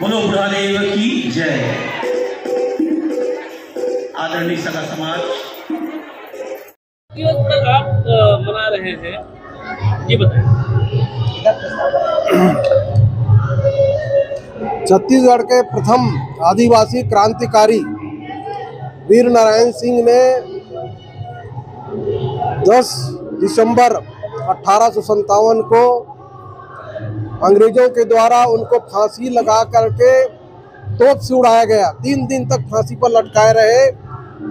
बोलो बुढ़ादेव की जय। आदरणीय सभा समाज, दिवस आप मना रहे हैं, जी बताएं। छत्तीसगढ़ के प्रथम आदिवासी क्रांतिकारी वीर नारायण सिंह ने 10 दिसंबर 1857 को अंग्रेजों के द्वारा उनको फांसी लगा करके तोप से उड़ाया गया। 3 दिन तक फांसी पर लटकाए रहे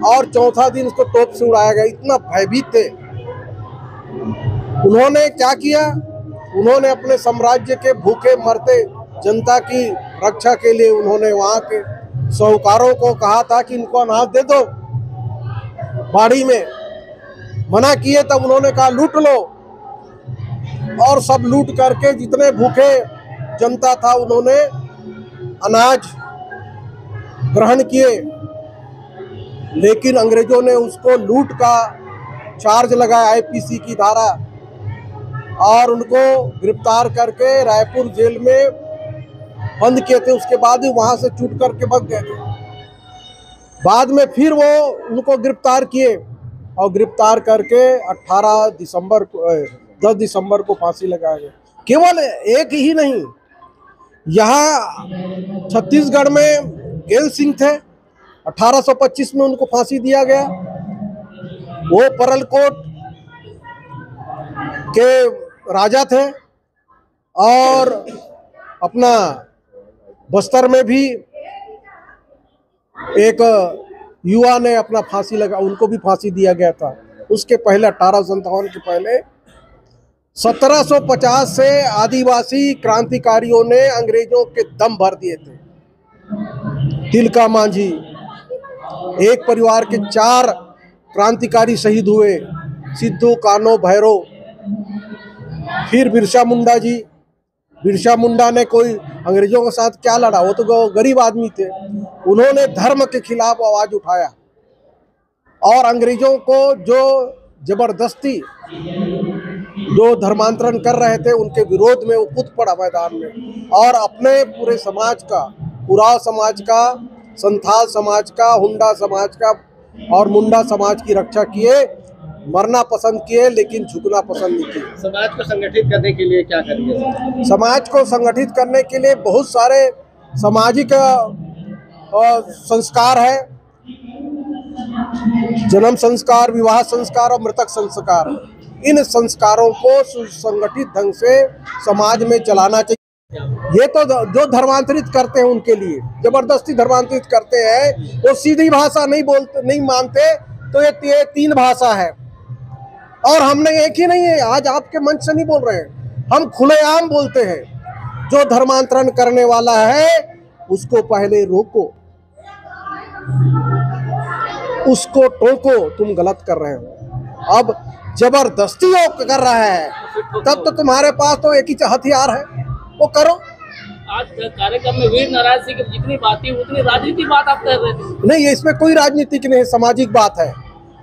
और चौथा दिन उसको तोप से उड़ाया गया। इतना भयभीत थे। उन्होंने क्या किया? उन्होंने अपने साम्राज्य के भूखे मरते जनता की रक्षा के लिए उन्होंने वहाँ के साहूकारों को कहा था कि इनको अनाज दे दो बाड़ी में। मना किए तब उन्होंने कहा लूट लो, और सब लूट करके जितने भूखे जनता था उन्होंने अनाज ग्रहण किए। लेकिन अंग्रेजों ने उसको लूट का चार्ज लगाया, आईपीसी की धारा, और उनको गिरफ्तार करके रायपुर जेल में बंद किए थे। उसके बाद ही वहां से छूट करके भाग गए थे। बाद में फिर वो उनको गिरफ्तार किए और गिरफ्तार करके 10 दिसंबर को फांसी लगाया गया। केवल एक ही नहीं, यहाँ छत्तीसगढ़ में गेल सिंह थे, 1825 में उनको फांसी दिया गया। वो परलकोट के राजा थे और अपना बस्तर में भी एक युवा ने अपना फांसी लगा, उनको भी फांसी दिया गया था। उसके पहले 1857 के पहले 1750 से आदिवासी क्रांतिकारियों ने अंग्रेजों के दम भर दिए थे। तिलका मांझी, एक परिवार के 4 क्रांतिकारी शहीद हुए, सिद्धू कान्हो भैरो। फिर बिरसा मुंडा जी, बिरसा मुंडा ने कोई अंग्रेजों के साथ क्या लड़ा, वो तो गरीब आदमी थे। उन्होंने धर्म के खिलाफ आवाज उठाया और अंग्रेजों को जो जबरदस्ती जो धर्मांतरण कर रहे थे उनके विरोध में वो कूद पड़ा मैदान में, और अपने पूरे समाज का, उराव समाज का, संथाल समाज का, हुंडा समाज का और मुंडा समाज की रक्षा किए। मरना पसंद किए लेकिन झुकना पसंद नहीं किए। समाज को संगठित करने के लिए क्या करेंगे? समाज को संगठित करने के लिए बहुत सारे सामाजिक संस्कार है। जन्म संस्कार, विवाह संस्कार और मृतक संस्कार। इन संस्कारों को सुसंगठित ढंग से समाज में चलाना चाहिए। ये तो जो धर्मांतरित करते हैं उनके लिए, जबरदस्ती धर्मांतरित करते हैं, वो सीधी भाषा नहीं मानते, तो ये 3 भाषा है। और हमने एक ही नहीं है, आज आपके मंच से नहीं बोल रहे हैं, हम खुलेआम बोलते हैं। जो धर्मांतरण करने वाला है उसको पहले रोको, उसको टोको, तुम गलत कर रहे हो। अब जबरदस्ती वो कर रहा है, तब तो तुम्हारे पास तो एक ही हथियार है, वो करो। आज कार्यक्रम में वीर नारायण सिंह की जितनी बात थी उतनी राजनीतिक बात आप कर रहे थे। नहीं, इसमें कोई राजनीतिक नहीं, सामाजिक बात है,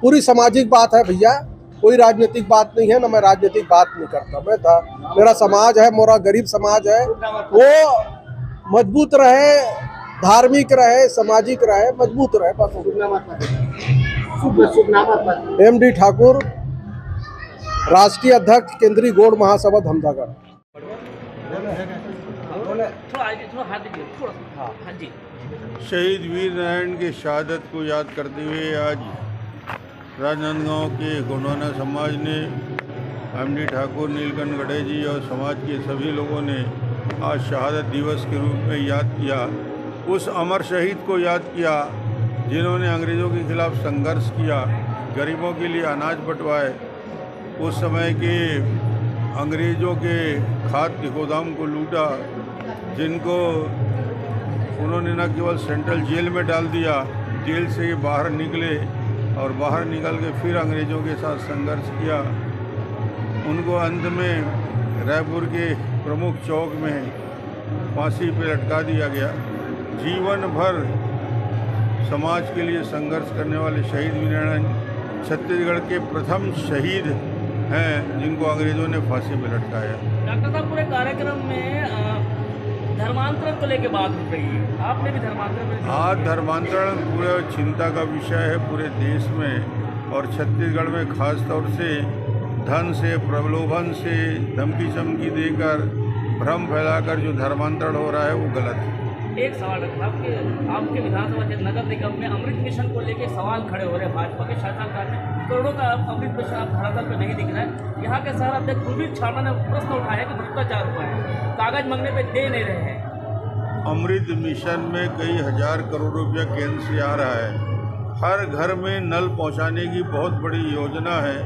पूरी सामाजिक बात है भैया, कोई राजनीतिक बात नहीं है। ना मैं राजनीतिक बात नहीं करता, मेरा समाज है, मेरा गरीब समाज है, वो मजबूत रहे, धार्मिक रहे, सामाजिक रहे, मजबूत रहे, बस। MD ठाकुर, राष्ट्रीय अध्यक्ष, केंद्रीय गौड़ महासभा धमदागढ़। शहीद वीर नारायण की शहादत को याद करते हुए आज राजनांदगांव के गोंडवाना समाज ने, MD ठाकुर, नीलकंठ गढ़े जी और समाज के सभी लोगों ने आज शहादत दिवस के रूप में याद किया। उस अमर शहीद को याद किया जिन्होंने अंग्रेज़ों के खिलाफ संघर्ष किया, गरीबों के लिए अनाज बंटवाए, उस समय के अंग्रेज़ों के खाद के गोदाम को लूटा, जिनको उन्होंने न केवल सेंट्रल जेल में डाल दिया, जेल से ये बाहर निकले और बाहर निकल के फिर अंग्रेज़ों के साथ संघर्ष किया। उनको अंत में रायपुर के प्रमुख चौक में फांसी पर लटका दिया गया। जीवन भर समाज के लिए संघर्ष करने वाले शहीद वीर नारायण छत्तीसगढ़ के प्रथम शहीद हैं जिनको अंग्रेज़ों ने फांसी पर लटकाया। डॉक्टर साहब, पूरे कार्यक्रम में धर्मांतरण को लेके बात उठ रही है, आपने भी धर्मांतरण। आज धर्मांतरण पूरे चिंता का विषय है पूरे देश में, और छत्तीसगढ़ में खास तौर से धन से, प्रलोभन से, धमकी चमकी देकर, भ्रम फैलाकर जो धर्मांतरण हो रहा है वो गलत है। एक सवाल रखना, आपके विधानसभा नगर निगम में अमृत मिशन को लेके सवाल खड़े हो रहे हैं। भाजपा के शासनकाल में करोड़ों का अमृत मिशन आप धरातल पर नहीं दिख रहा है। यहाँ के शहर अध्यक्ष कुलदीप छाबड़ा ने प्रश्न उठाया कि भ्रष्टाचार हुआ है, कागज मांगने पे दे नहीं रहे हैं। अमृत मिशन में कई हजार करोड़ रुपया केंद्र से आ रहा है। हर घर में नल पहुँचाने की बहुत बड़ी योजना है।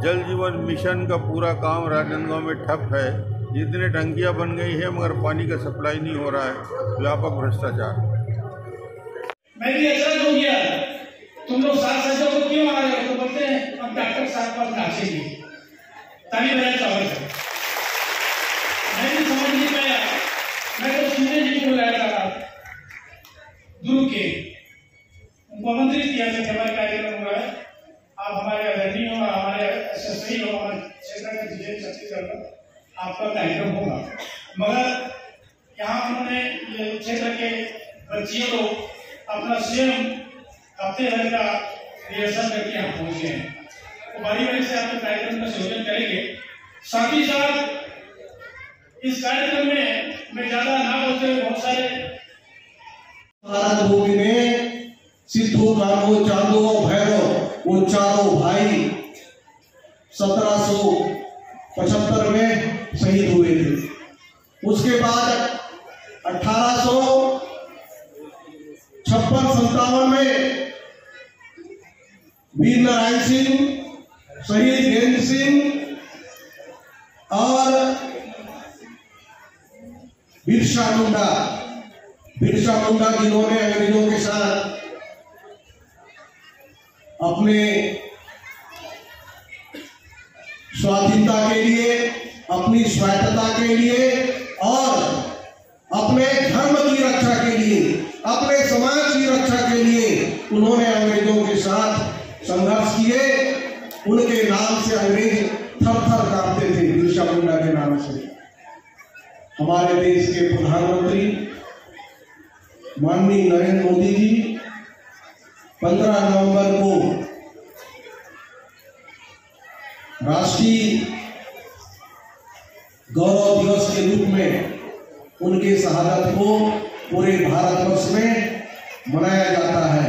जल जीवन मिशन का पूरा काम राजनांदगांव में ठप है। जितने टंकियां बन गई हैं मगर पानी का सप्लाई नहीं हो रहा है। व्यापक भ्रष्टाचार। मैं भी अचरज हो गया, तुम लोग साथ सज्जों को क्यों आ रहे हो? तो बोलते हैं अब डॉक्टर साहब पर नाचेंगे, ताली बजाए चावल से। मैं भी समझ नहीं पाया, मैं तो सीधे जी को बुलाया था दुर्ग के उनको आमंत्रित किया था। हमारे कार्यक्रम हुआ है, आप हमारे आदरणीय हो, हमारे एसएसपी हो, हमारे क्षेत्र के डीजे छत्तीसगढ़ का आपका कार्यक्रम होगा। मगर यहाँ उन्होंने ये क्षेत्र के बच्चियों लोग अपना स्वयं हफ्ते भर का रिहर्सल करके यहाँ पहुँचे हैं। तो बारी से आपके कार्यक्रम का संयोजन करेंगे। साथ ही साथ इस कार्यक्रम में मैं ज्यादा ना बोलते हुए बहुत सारे भूमि में सिद्धू, कान्हो, चांदो और भैरव वो चारों भाई 1775 में शहीद हुए थे। उसके बाद 1856-57 में वीर नारायण सिंह, शहीद वीरेंद्र सिंह और बिरसा मुंडा जिन्होंने अंग्रेजों के साथ अपने स्वाधीनता के लिए, अपनी स्वायत्तता के लिए और अपने धर्म की रक्षा के लिए, अपने समाज की रक्षा के लिए उन्होंने अंग्रेजों के साथ संघर्ष किए। उनके नाम से अंग्रेज थर-थर कांपते थे, बिरसा मुंडा के नाम से। हमारे देश के प्रधानमंत्री माननीय नरेंद्र मोदी जी 15 नवंबर को राष्ट्रीय गौरव दिवस के रूप में उनके शहादत को पूरे भारतवर्ष में मनाया जाता है।